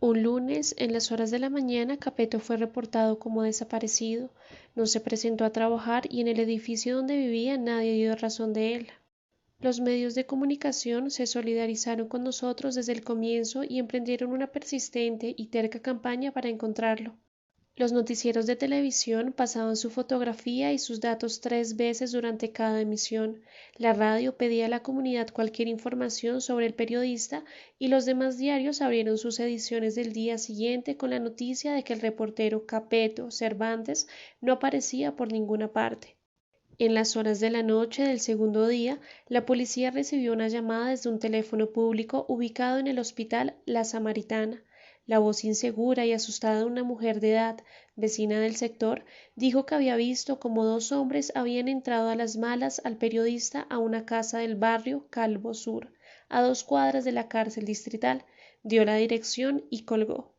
Un lunes, en las horas de la mañana, Capeto fue reportado como desaparecido. No se presentó a trabajar y en el edificio donde vivía nadie dio razón de él. Los medios de comunicación se solidarizaron con nosotros desde el comienzo y emprendieron una persistente y terca campaña para encontrarlo. Los noticieros de televisión pasaban su fotografía y sus datos 3 veces durante cada emisión. La radio pedía a la comunidad cualquier información sobre el periodista y los demás diarios abrieron sus ediciones del día siguiente con la noticia de que el reportero Capeto Cervantes no aparecía por ninguna parte. En las horas de la noche del segundo día, la policía recibió una llamada desde un teléfono público ubicado en el hospital La Samaritana. La voz insegura y asustada de una mujer de edad, vecina del sector, dijo que había visto cómo 2 hombres habían entrado a las malas al periodista a una casa del barrio Calvo Sur, a 2 cuadras de la cárcel distrital. Dio la dirección y colgó.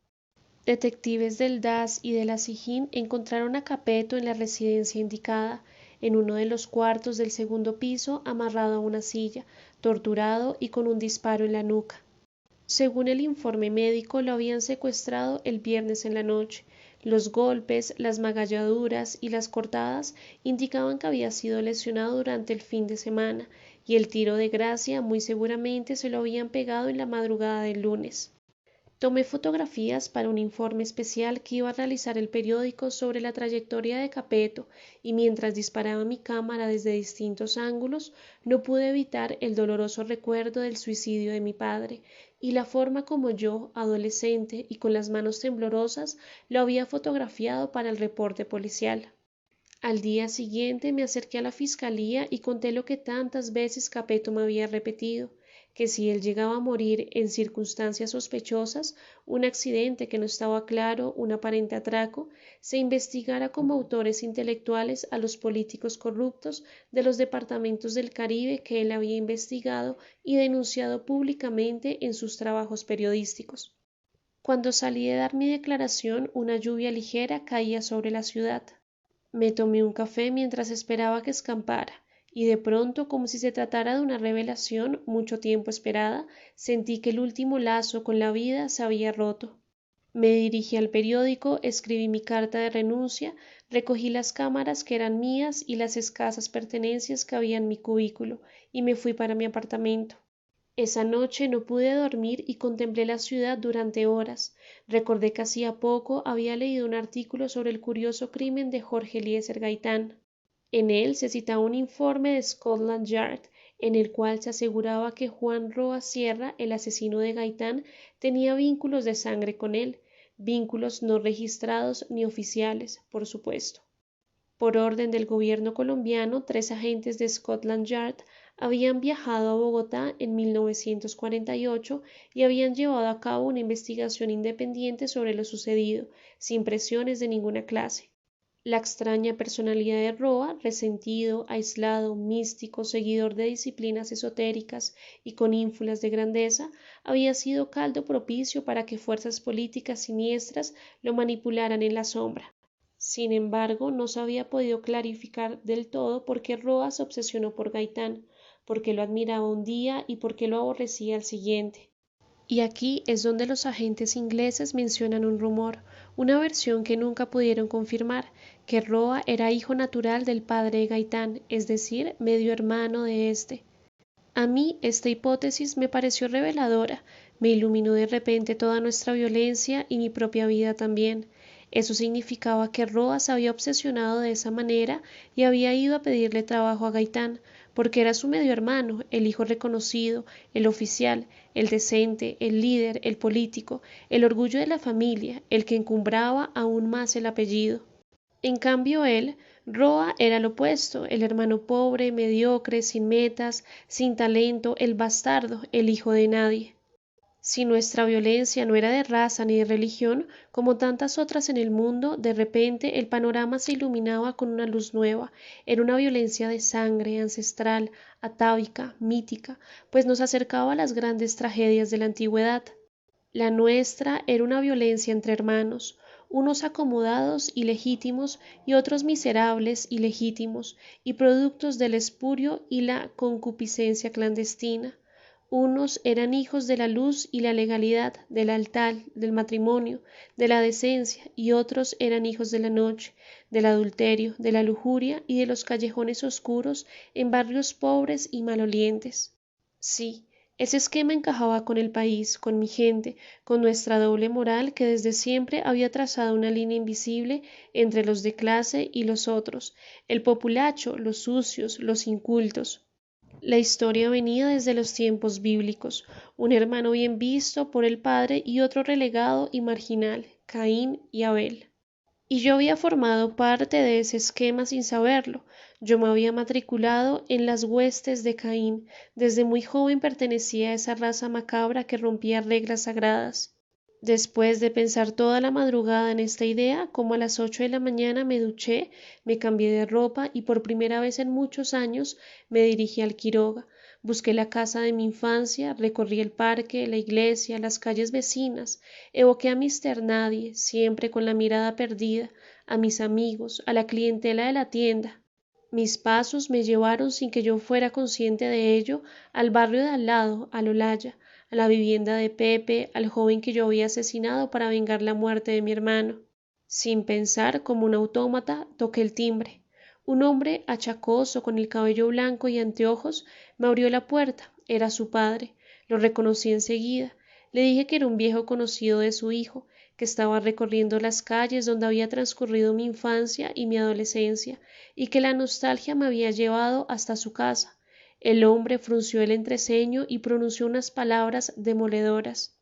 Detectives del DAS y de la SIJIN encontraron a Capeto en la residencia indicada, en uno de los cuartos del segundo piso, amarrado a una silla, torturado y con un disparo en la nuca. Según el informe médico, lo habían secuestrado el viernes en la noche. Los golpes, las magalladuras y las cortadas indicaban que había sido lesionado durante el fin de semana, y el tiro de gracia muy seguramente se lo habían pegado en la madrugada del lunes. Tomé fotografías para un informe especial que iba a realizar el periódico sobre la trayectoria de Capeto y mientras disparaba mi cámara desde distintos ángulos no pude evitar el doloroso recuerdo del suicidio de mi padre y la forma como yo, adolescente y con las manos temblorosas, lo había fotografiado para el reporte policial. Al día siguiente me acerqué a la fiscalía y conté lo que tantas veces Capeto me había repetido, que si él llegaba a morir en circunstancias sospechosas, un accidente que no estaba claro, un aparente atraco, se investigara como autores intelectuales a los políticos corruptos de los departamentos del Caribe que él había investigado y denunciado públicamente en sus trabajos periodísticos. Cuando salí de dar mi declaración, una lluvia ligera caía sobre la ciudad. Me tomé un café mientras esperaba que escampara, y de pronto, como si se tratara de una revelación mucho tiempo esperada, sentí que el último lazo con la vida se había roto. Me dirigí al periódico, escribí mi carta de renuncia, recogí las cámaras que eran mías y las escasas pertenencias que había en mi cubículo, y me fui para mi apartamento. Esa noche no pude dormir y contemplé la ciudad durante horas. Recordé que hacía poco había leído un artículo sobre el curioso crimen de Jorge Eliezer Gaitán. En él se citaba un informe de Scotland Yard, en el cual se aseguraba que Juan Roa Sierra, el asesino de Gaitán, tenía vínculos de sangre con él, vínculos no registrados ni oficiales, por supuesto. Por orden del gobierno colombiano, 3 agentes de Scotland Yard habían viajado a Bogotá en 1948 y habían llevado a cabo una investigación independiente sobre lo sucedido, sin presiones de ninguna clase. La extraña personalidad de Roa, resentido, aislado, místico, seguidor de disciplinas esotéricas y con ínfulas de grandeza, había sido caldo propicio para que fuerzas políticas siniestras lo manipularan en la sombra. Sin embargo, no se había podido clarificar del todo por qué Roa se obsesionó por Gaitán, por qué lo admiraba un día y por qué lo aborrecía al siguiente. Y aquí es donde los agentes ingleses mencionan un rumor, una versión que nunca pudieron confirmar, que Roa era hijo natural del padre de Gaitán, es decir, medio hermano de éste. A mí esta hipótesis me pareció reveladora, me iluminó de repente toda nuestra violencia y mi propia vida también. Eso significaba que Roa se había obsesionado de esa manera y había ido a pedirle trabajo a Gaitán, porque era su medio hermano, el hijo reconocido, el oficial, el decente, el líder, el político, el orgullo de la familia, el que encumbraba aún más el apellido. En cambio él, Roa, era lo opuesto, el hermano pobre, mediocre, sin metas, sin talento, el bastardo, el hijo de nadie. Si nuestra violencia no era de raza ni de religión, como tantas otras en el mundo, de repente el panorama se iluminaba con una luz nueva. Era una violencia de sangre, ancestral, atávica, mítica, pues nos acercaba a las grandes tragedias de la antigüedad. La nuestra era una violencia entre hermanos, unos acomodados y legítimos y otros miserables y legítimos, y productos del espurio y la concupiscencia clandestina. Unos eran hijos de la luz y la legalidad, del altar, del matrimonio, de la decencia, y otros eran hijos de la noche, del adulterio, de la lujuria y de los callejones oscuros en barrios pobres y malolientes. Sí, ese esquema encajaba con el país, con mi gente, con nuestra doble moral que desde siempre había trazado una línea invisible entre los de clase y los otros, el populacho, los sucios, los incultos. La historia venía desde los tiempos bíblicos, un hermano bien visto por el padre y otro relegado y marginal, Caín y Abel. Y yo había formado parte de ese esquema sin saberlo. Yo me había matriculado en las huestes de Caín. Desde muy joven pertenecía a esa raza macabra que rompía reglas sagradas. Después de pensar toda la madrugada en esta idea, como a las 8 de la mañana me duché, me cambié de ropa y por primera vez en muchos años me dirigí al Quiroga. Busqué la casa de mi infancia, recorrí el parque, la iglesia, las calles vecinas, evoqué a Mr. Nadie, siempre con la mirada perdida, a mis amigos, a la clientela de la tienda. Mis pasos me llevaron sin que yo fuera consciente de ello al barrio de al lado, al Olaya, a la vivienda de Pepe, al joven que yo había asesinado para vengar la muerte de mi hermano. Sin pensar, como un autómata, toqué el timbre. Un hombre achacoso, con el cabello blanco y anteojos, me abrió la puerta. Era su padre. Lo reconocí enseguida. Le dije que era un viejo conocido de su hijo, que estaba recorriendo las calles donde había transcurrido mi infancia y mi adolescencia, y que la nostalgia me había llevado hasta su casa. El hombre frunció el entreceño y pronunció unas palabras demoledoras.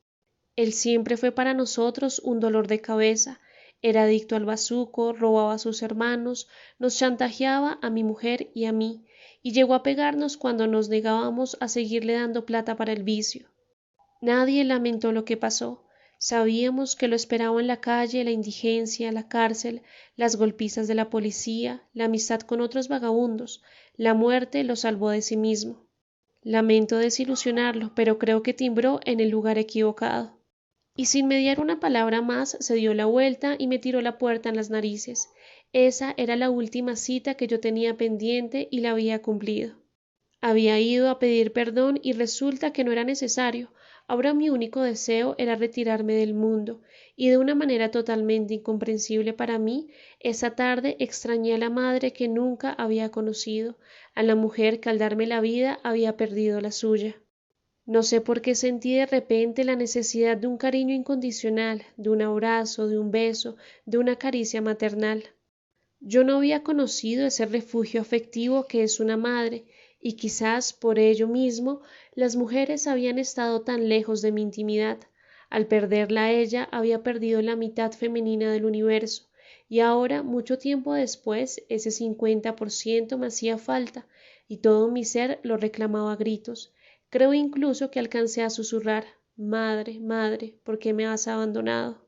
Él siempre fue para nosotros un dolor de cabeza. Era adicto al bazuco, robaba a sus hermanos, nos chantajeaba a mi mujer y a mí, y llegó a pegarnos cuando nos negábamos a seguirle dando plata para el vicio. Nadie lamentó lo que pasó. Sabíamos que lo esperaba en la calle la indigencia, la cárcel, las golpizas de la policía, la amistad con otros vagabundos. La muerte lo salvó de sí mismo. Lamento desilusionarlo, pero creo que timbró en el lugar equivocado. Y sin mediar una palabra más se dio la vuelta y me tiró la puerta en las narices. Esa era la última cita que yo tenía pendiente y la había cumplido. Había ido a pedir perdón y resulta que no era necesario. Ahora mi único deseo era retirarme del mundo, y de una manera totalmente incomprensible para mí, esa tarde extrañé a la madre que nunca había conocido, a la mujer que al darme la vida había perdido la suya. No sé por qué sentí de repente la necesidad de un cariño incondicional, de un abrazo, de un beso, de una caricia maternal. Yo no había conocido ese refugio afectivo que es una madre, y quizás por ello mismo las mujeres habían estado tan lejos de mi intimidad. Al perderla a ella había perdido la mitad femenina del universo, y ahora, mucho tiempo después, ese 50% me hacía falta, y todo mi ser lo reclamaba a gritos. Creo incluso que alcancé a susurrar: Madre, madre, ¿por qué me has abandonado?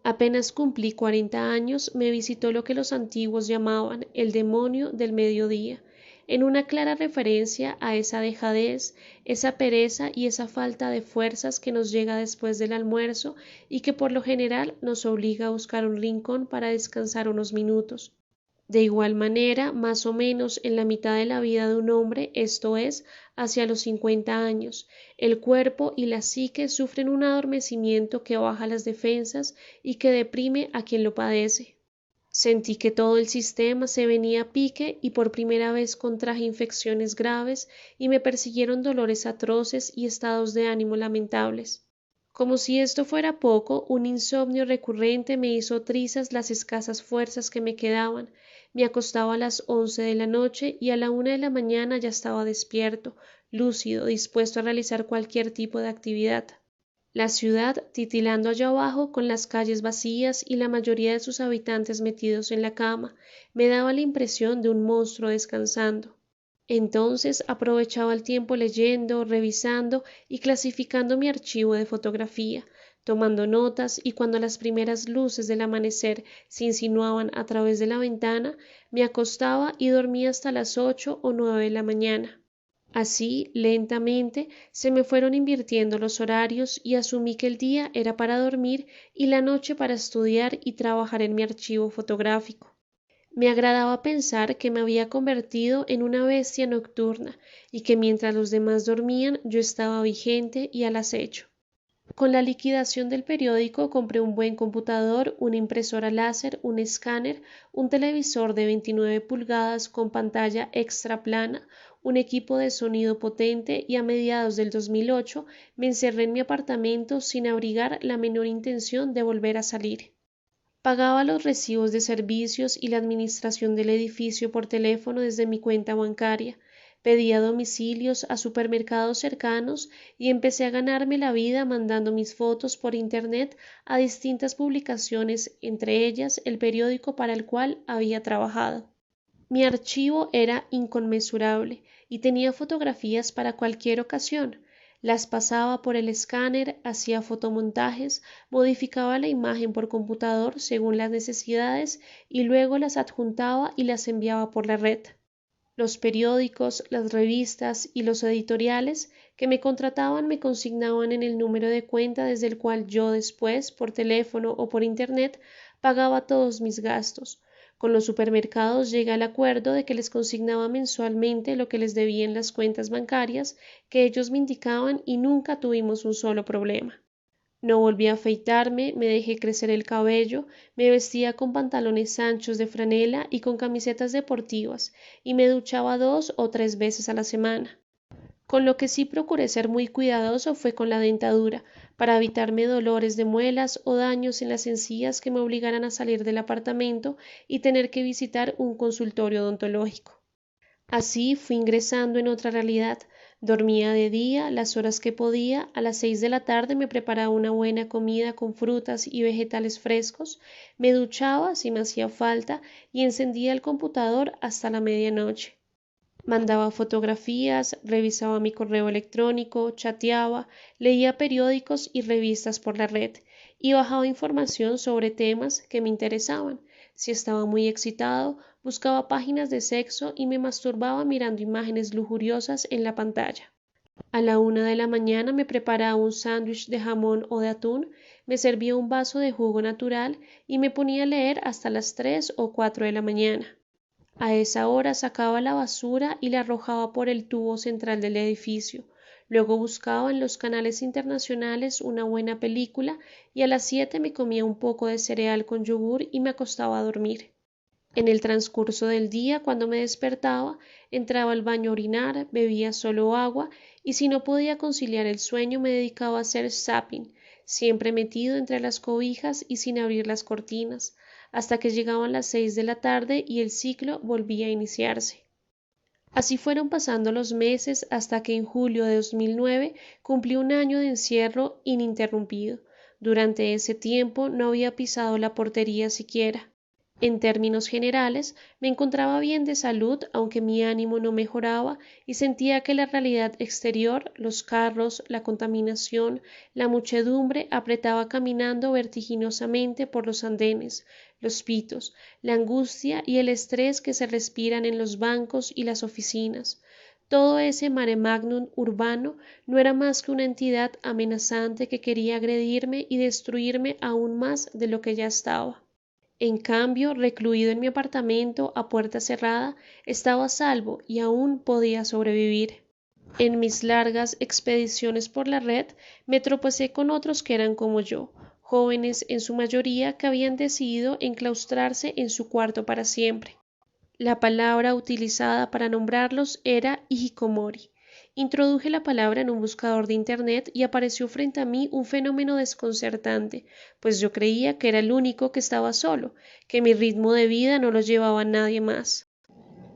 Apenas cumplí 40 años, me visitó lo que los antiguos llamaban el demonio del mediodía, en una clara referencia a esa dejadez, esa pereza y esa falta de fuerzas que nos llega después del almuerzo y que por lo general nos obliga a buscar un rincón para descansar unos minutos. De igual manera, más o menos en la mitad de la vida de un hombre, esto es, hacia los 50 años, el cuerpo y la psique sufren un adormecimiento que baja las defensas y que deprime a quien lo padece. Sentí que todo el sistema se venía a pique y por primera vez contraje infecciones graves y me persiguieron dolores atroces y estados de ánimo lamentables. Como si esto fuera poco, un insomnio recurrente me hizo trizas las escasas fuerzas que me quedaban. Me acostaba a las 11 de la noche y a la 1 de la mañana ya estaba despierto, lúcido, dispuesto a realizar cualquier tipo de actividad. La ciudad, titilando allá abajo, con las calles vacías y la mayoría de sus habitantes metidos en la cama, me daba la impresión de un monstruo descansando. Entonces aprovechaba el tiempo leyendo, revisando y clasificando mi archivo de fotografía, tomando notas, y cuando las primeras luces del amanecer se insinuaban a través de la ventana, me acostaba y dormía hasta las 8 o 9 de la mañana. Así, lentamente, se me fueron invirtiendo los horarios y asumí que el día era para dormir y la noche para estudiar y trabajar en mi archivo fotográfico. Me agradaba pensar que me había convertido en una bestia nocturna y que mientras los demás dormían yo estaba vigente y al acecho. Con la liquidación del periódico compré un buen computador, una impresora láser, un escáner, un televisor de 29 pulgadas con pantalla extra plana, un equipo de sonido potente y a mediados del 2008 me encerré en mi apartamento sin abrigar la menor intención de volver a salir. Pagaba los recibos de servicios y la administración del edificio por teléfono desde mi cuenta bancaria, pedía domicilios a supermercados cercanos y empecé a ganarme la vida mandando mis fotos por internet a distintas publicaciones, entre ellas el periódico para el cual había trabajado. Mi archivo era inconmensurable y tenía fotografías para cualquier ocasión. Las pasaba por el escáner, hacía fotomontajes, modificaba la imagen por computador según las necesidades y luego las adjuntaba y las enviaba por la red. Los periódicos, las revistas y los editoriales que me contrataban me consignaban en el número de cuenta desde el cual yo después, por teléfono o por internet, pagaba todos mis gastos. Con los supermercados llegué al acuerdo de que les consignaba mensualmente lo que les debía en las cuentas bancarias que ellos me indicaban y nunca tuvimos un solo problema. No volví a afeitarme, me dejé crecer el cabello, me vestía con pantalones anchos de franela y con camisetas deportivas, y me duchaba 2 o 3 veces a la semana. Con lo que sí procuré ser muy cuidadoso fue con la dentadura, para evitarme dolores de muelas o daños en las encías que me obligaran a salir del apartamento y tener que visitar un consultorio odontológico. Así fui ingresando en otra realidad. Dormía de día las horas que podía, a las 6 de la tarde me preparaba una buena comida con frutas y vegetales frescos, me duchaba si me hacía falta y encendía el computador hasta la medianoche. Mandaba fotografías, revisaba mi correo electrónico, chateaba, leía periódicos y revistas por la red y bajaba información sobre temas que me interesaban. Si estaba muy excitado, buscaba páginas de sexo y me masturbaba mirando imágenes lujuriosas en la pantalla. A la 1 de la mañana me preparaba un sándwich de jamón o de atún, me servía un vaso de jugo natural y me ponía a leer hasta las 3 o 4 de la mañana. A esa hora sacaba la basura y la arrojaba por el tubo central del edificio. Luego buscaba en los canales internacionales una buena película y a las 7 me comía un poco de cereal con yogur y me acostaba a dormir. En el transcurso del día, cuando me despertaba, entraba al baño a orinar, bebía solo agua y si no podía conciliar el sueño me dedicaba a hacer zapping, siempre metido entre las cobijas y sin abrir las cortinas, hasta que llegaban las 6 de la tarde y el ciclo volvía a iniciarse. Así fueron pasando los meses hasta que en julio de 2009 cumplí un año de encierro ininterrumpido. Durante ese tiempo no había pisado la portería siquiera. En términos generales, me encontraba bien de salud, aunque mi ánimo no mejoraba y sentía que la realidad exterior, los carros, la contaminación, la muchedumbre apretaba caminando vertiginosamente por los andenes, los pitos, la angustia y el estrés que se respiran en los bancos y las oficinas. Todo ese mare magnum urbano no era más que una entidad amenazante que quería agredirme y destruirme aún más de lo que ya estaba. En cambio, recluido en mi apartamento a puerta cerrada, estaba a salvo y aún podía sobrevivir. En mis largas expediciones por la red, me tropecé con otros que eran como yo, jóvenes en su mayoría que habían decidido enclaustrarse en su cuarto para siempre. La palabra utilizada para nombrarlos era hikikomori. Introduje la palabra en un buscador de internet y apareció frente a mí un fenómeno desconcertante, pues yo creía que era el único que estaba solo, que mi ritmo de vida no lo llevaba nadie más.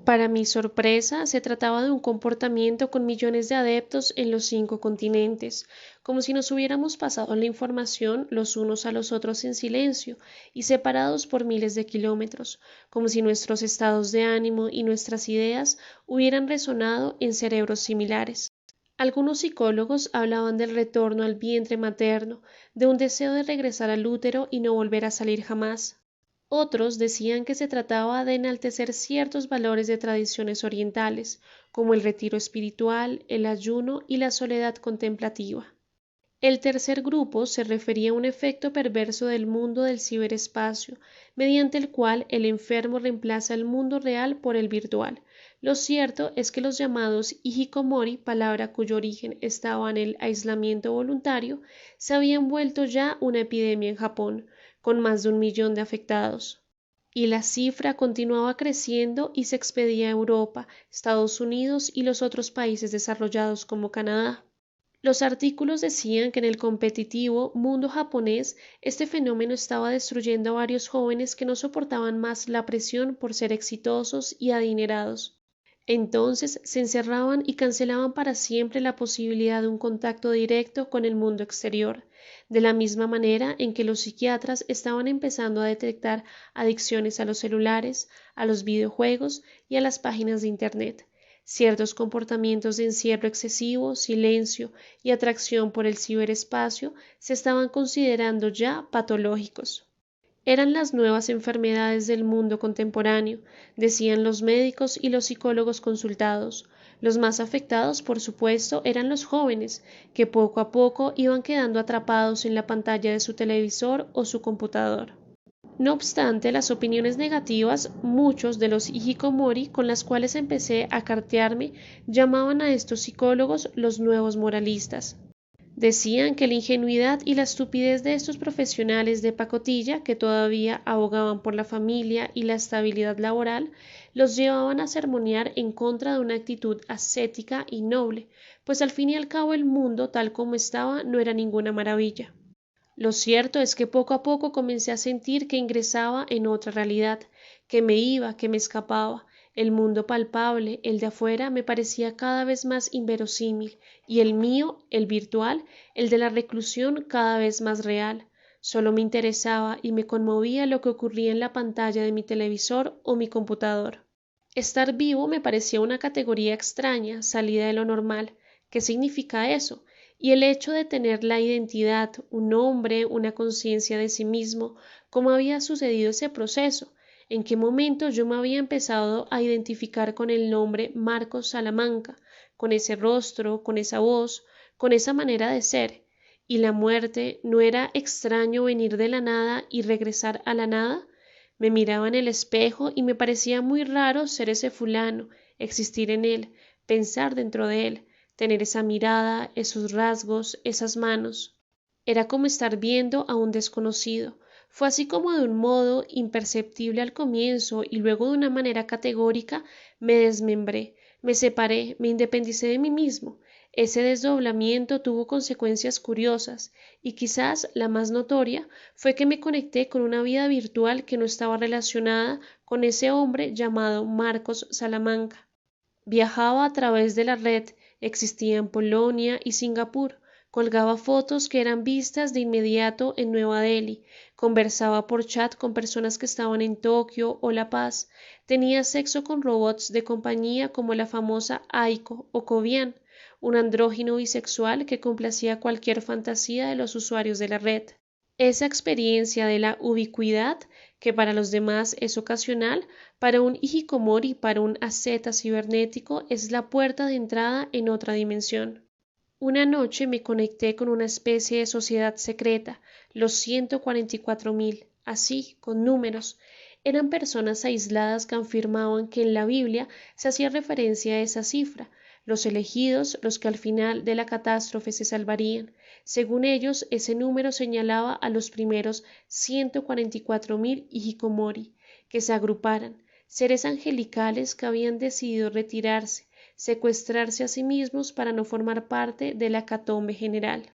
Para mi sorpresa, se trataba de un comportamiento con millones de adeptos en los 5 continentes, como si nos hubiéramos pasado la información los unos a los otros en silencio y separados por miles de kilómetros, como si nuestros estados de ánimo y nuestras ideas hubieran resonado en cerebros similares. Algunos psicólogos hablaban del retorno al vientre materno, de un deseo de regresar al útero y no volver a salir jamás. Otros decían que se trataba de enaltecer ciertos valores de tradiciones orientales, como el retiro espiritual, el ayuno y la soledad contemplativa. El tercer grupo se refería a un efecto perverso del mundo del ciberespacio, mediante el cual el enfermo reemplaza el mundo real por el virtual. Lo cierto es que los llamados hikikomori, palabra cuyo origen estaba en el aislamiento voluntario, se habían vuelto ya una epidemia en Japón, con más de 1 millón de afectados. Y la cifra continuaba creciendo y se expedía a Europa, Estados Unidos y los otros países desarrollados como Canadá. Los artículos decían que en el competitivo mundo japonés este fenómeno estaba destruyendo a varios jóvenes que no soportaban más la presión por ser exitosos y adinerados. Entonces se encerraban y cancelaban para siempre la posibilidad de un contacto directo con el mundo exterior, de la misma manera en que los psiquiatras estaban empezando a detectar adicciones a los celulares, a los videojuegos y a las páginas de Internet. Ciertos comportamientos de encierro excesivo, silencio y atracción por el ciberespacio se estaban considerando ya patológicos. Eran las nuevas enfermedades del mundo contemporáneo, decían los médicos y los psicólogos consultados. Los más afectados, por supuesto, eran los jóvenes, que poco a poco iban quedando atrapados en la pantalla de su televisor o su computador. No obstante las opiniones negativas, muchos de los hikikomori con las cuales empecé a cartearme llamaban a estos psicólogos los nuevos moralistas. Decían que la ingenuidad y la estupidez de estos profesionales de pacotilla, que todavía abogaban por la familia y la estabilidad laboral, los llevaban a sermonear en contra de una actitud ascética y noble, pues al fin y al cabo el mundo tal como estaba no era ninguna maravilla. Lo cierto es que poco a poco comencé a sentir que ingresaba en otra realidad, que me iba, que me escapaba. El mundo palpable, el de afuera, me parecía cada vez más inverosímil, y el mío, el virtual, el de la reclusión, cada vez más real. Solo me interesaba y me conmovía lo que ocurría en la pantalla de mi televisor o mi computador. Estar vivo me parecía una categoría extraña, salida de lo normal. ¿Qué significa eso? Y el hecho de tener la identidad, un nombre, una conciencia de sí mismo, ¿cómo había sucedido ese proceso? ¿En qué momento yo me había empezado a identificar con el nombre Marcos Salamanca, con ese rostro, con esa voz, con esa manera de ser? ¿Y la muerte no era extraño venir de la nada y regresar a la nada? Me miraba en el espejo y me parecía muy raro ser ese fulano, existir en él, pensar dentro de él, tener esa mirada, esos rasgos, esas manos. Era como estar viendo a un desconocido. Fue así como de un modo imperceptible al comienzo y luego de una manera categórica me desmembré, me separé, me independicé de mí mismo. Ese desdoblamiento tuvo consecuencias curiosas y quizás la más notoria fue que me conecté con una vida virtual que no estaba relacionada con ese hombre llamado Marcos Salamanca. Viajaba a través de la red, existía en Polonia y Singapur, colgaba fotos que eran vistas de inmediato en Nueva Delhi, conversaba por chat con personas que estaban en Tokio o La Paz, tenía sexo con robots de compañía como la famosa Aiko o Kovian, un andrógino bisexual que complacía cualquier fantasía de los usuarios de la red. Esa experiencia de la ubicuidad, que para los demás es ocasional, para un hikikomori, para un asceta cibernético, es la puerta de entrada en otra dimensión. Una noche me conecté con una especie de sociedad secreta, los 144.000, así, con números. Eran personas aisladas que afirmaban que en la Biblia se hacía referencia a esa cifra, los elegidos, los que al final de la catástrofe se salvarían. Según ellos, ese número señalaba a los primeros 144.000 hikikomori, que se agruparan, seres angelicales que habían decidido retirarse, secuestrarse a sí mismos para no formar parte de la hecatombe general.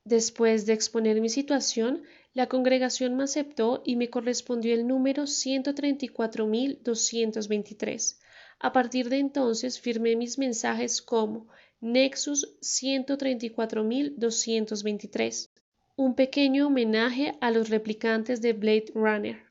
Después de exponer mi situación, la congregación me aceptó y me correspondió el número 134.223. A partir de entonces firmé mis mensajes como Nexus 134.223, un pequeño homenaje a los replicantes de Blade Runner.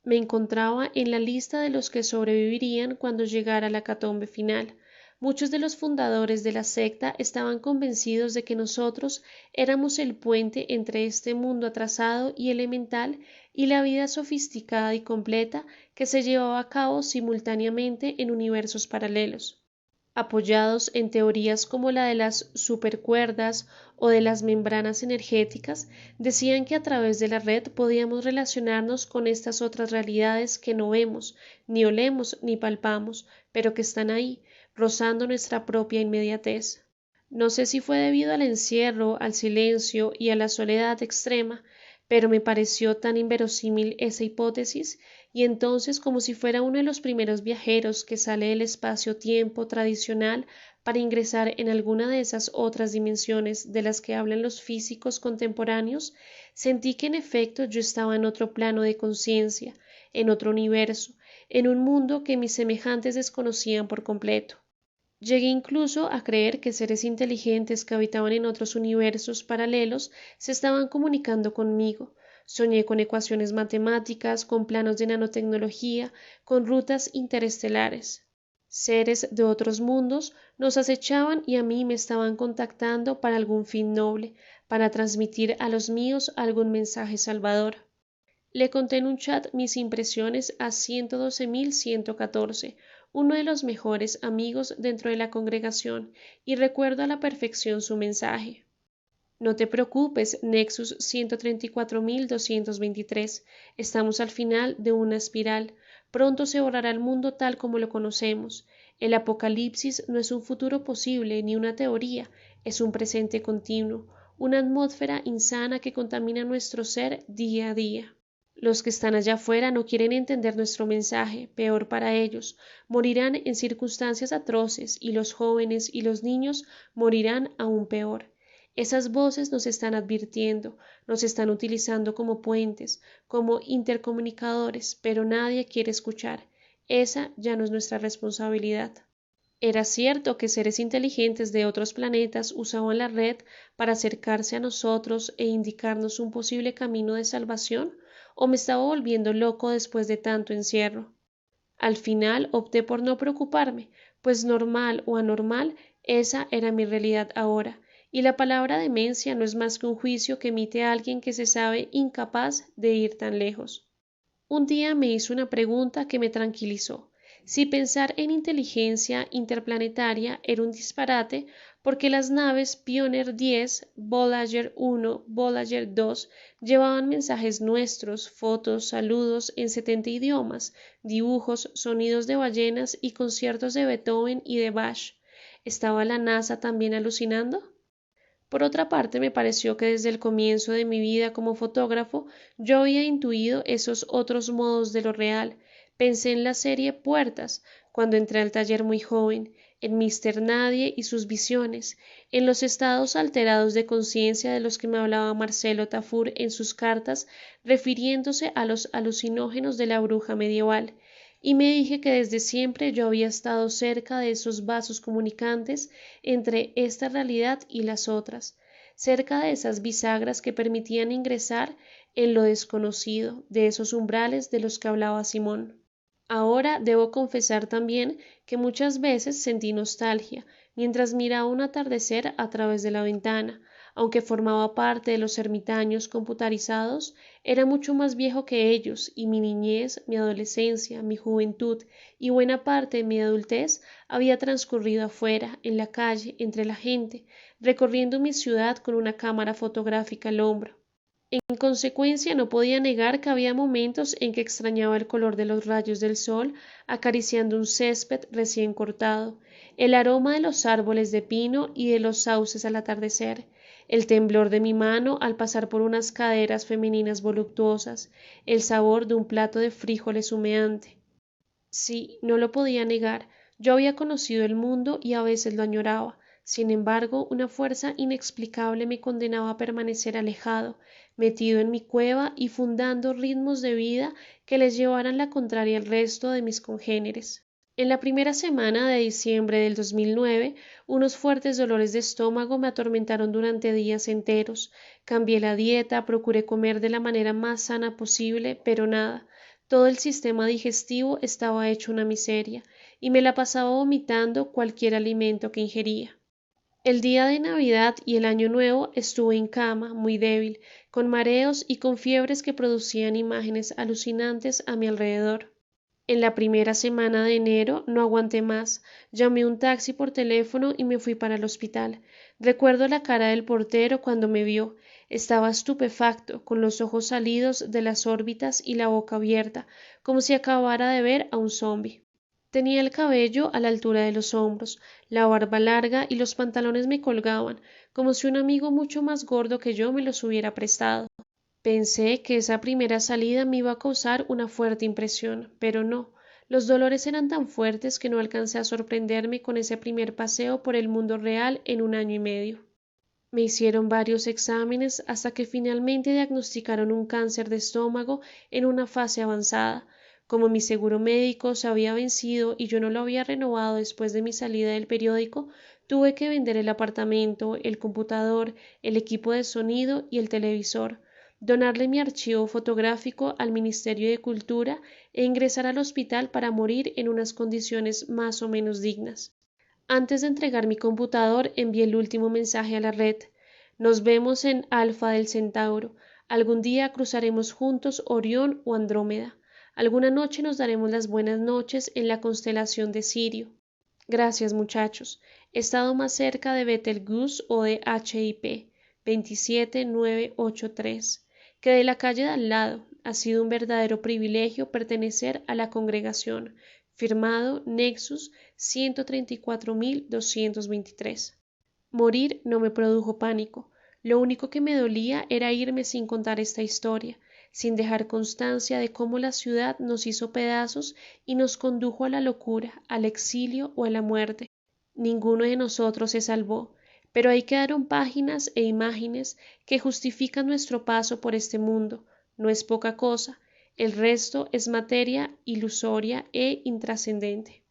Me encontraba en la lista de los que sobrevivirían cuando llegara la hecatombe final. Muchos de los fundadores de la secta estaban convencidos de que nosotros éramos el puente entre este mundo atrasado y elemental y la vida sofisticada y completa que se llevaba a cabo simultáneamente en universos paralelos. apoyados en teorías como la de las supercuerdas o de las membranas energéticas, decían que a través de la red podíamos relacionarnos con estas otras realidades que no vemos, ni olemos, ni palpamos, pero que están ahí, rozando nuestra propia inmediatez. No sé si fue debido al encierro, al silencio y a la soledad extrema, pero me pareció tan inverosímil esa hipótesis, y entonces, como si fuera uno de los primeros viajeros que sale del espacio-tiempo tradicional para ingresar en alguna de esas otras dimensiones de las que hablan los físicos contemporáneos, sentí que en efecto yo estaba en otro plano de conciencia, en otro universo, en un mundo que mis semejantes desconocían por completo. Llegué incluso a creer que seres inteligentes que habitaban en otros universos paralelos se estaban comunicando conmigo. Soñé con ecuaciones matemáticas, con planos de nanotecnología, con rutas interestelares. Seres de otros mundos nos acechaban y a mí me estaban contactando para algún fin noble, para transmitir a los míos algún mensaje salvador. Le conté en un chat mis impresiones a 112.114, uno de los mejores amigos dentro de la congregación, y recuerdo a la perfección su mensaje. No te preocupes, Nexus 134.223. Estamos al final de una espiral. Pronto se borrará el mundo tal como lo conocemos. El apocalipsis no es un futuro posible ni una teoría, es un presente continuo, una atmósfera insana que contamina nuestro ser día a día. Los que están allá afuera no quieren entender nuestro mensaje, peor para ellos, morirán en circunstancias atroces y los jóvenes y los niños morirán aún peor. Esas voces nos están advirtiendo, nos están utilizando como puentes, como intercomunicadores, pero nadie quiere escuchar. Esa ya no es nuestra responsabilidad. Era cierto que seres inteligentes de otros planetas usaban la red para acercarse a nosotros e indicarnos un posible camino de salvación, o me estaba volviendo loco después de tanto encierro. Al final opté por no preocuparme, pues normal o anormal, esa era mi realidad ahora, y la palabra demencia no es más que un juicio que emite alguien que se sabe incapaz de ir tan lejos. Un día me hizo una pregunta que me tranquilizó. Si pensar en inteligencia interplanetaria era un disparate, porque las naves Pioneer 10, Voyager 1, Voyager 2 llevaban mensajes nuestros, fotos, saludos en 70 idiomas, dibujos, sonidos de ballenas y conciertos de Beethoven y de Bach. ¿Estaba la NASA también alucinando? Por otra parte, me pareció que desde el comienzo de mi vida como fotógrafo yo había intuido esos otros modos de lo real. Pensé en la serie Puertas, cuando entré al taller muy joven, en Mr. Nadie y sus visiones, en los estados alterados de conciencia de los que me hablaba Marcelo Tafur en sus cartas, refiriéndose a los alucinógenos de la bruja medieval, y me dije que desde siempre yo había estado cerca de esos vasos comunicantes entre esta realidad y las otras, cerca de esas bisagras que permitían ingresar en lo desconocido, de esos umbrales de los que hablaba Simón. Ahora debo confesar también que muchas veces sentí nostalgia mientras miraba un atardecer a través de la ventana, aunque formaba parte de los ermitaños computarizados, era mucho más viejo que ellos, y mi niñez, mi adolescencia, mi juventud y buena parte de mi adultez había transcurrido afuera, en la calle, entre la gente, recorriendo mi ciudad con una cámara fotográfica al hombro. En consecuencia, no podía negar que había momentos en que extrañaba el color de los rayos del sol acariciando un césped recién cortado, el aroma de los árboles de pino y de los sauces al atardecer, el temblor de mi mano al pasar por unas caderas femeninas voluptuosas, el sabor de un plato de frijoles humeante. Sí, no lo podía negar, yo había conocido el mundo y a veces lo añoraba. Sin embargo, una fuerza inexplicable me condenaba a permanecer alejado, metido en mi cueva y fundando ritmos de vida que les llevaran la contraria al resto de mis congéneres. En la primera semana de diciembre del 2009, unos fuertes dolores de estómago me atormentaron durante días enteros. Cambié la dieta, procuré comer de la manera más sana posible, pero nada. Todo el sistema digestivo estaba hecho una miseria, y me la pasaba vomitando cualquier alimento que ingería. El día de Navidad y el Año Nuevo estuve en cama, muy débil, con mareos y con fiebres que producían imágenes alucinantes a mi alrededor. En la primera semana de enero no aguanté más, llamé un taxi por teléfono y me fui para el hospital. Recuerdo la cara del portero cuando me vio. Estaba estupefacto, con los ojos salidos de las órbitas y la boca abierta, como si acabara de ver a un zombi. Tenía el cabello a la altura de los hombros, la barba larga y los pantalones me colgaban, como si un amigo mucho más gordo que yo me los hubiera prestado. Pensé que esa primera salida me iba a causar una fuerte impresión, pero no. Los dolores eran tan fuertes que no alcancé a sorprenderme con ese primer paseo por el mundo real en 1 año y medio. Me hicieron varios exámenes hasta que finalmente diagnosticaron un cáncer de estómago en una fase avanzada. Como mi seguro médico se había vencido y yo no lo había renovado después de mi salida del periódico, tuve que vender el apartamento, el computador, el equipo de sonido y el televisor, donarle mi archivo fotográfico al Ministerio de Cultura e ingresar al hospital para morir en unas condiciones más o menos dignas. Antes de entregar mi computador, envié el último mensaje a la red. Nos vemos en Alfa del Centauro. Algún día cruzaremos juntos Orión o Andrómeda. Alguna noche nos daremos las buenas noches en la constelación de Sirio. Gracias, muchachos. He estado más cerca de Betelgeuse o de HIP 27983 que de la calle de al lado. Ha sido un verdadero privilegio pertenecer a la congregación. Firmado Nexus 134223. Morir no me produjo pánico. Lo único que me dolía era irme sin contar esta historia, sin dejar constancia de cómo la ciudad nos hizo pedazos y nos condujo a la locura, al exilio o a la muerte. Ninguno de nosotros se salvó, pero ahí quedaron páginas e imágenes que justifican nuestro paso por este mundo. No es poca cosa. El resto es materia ilusoria e intrascendente.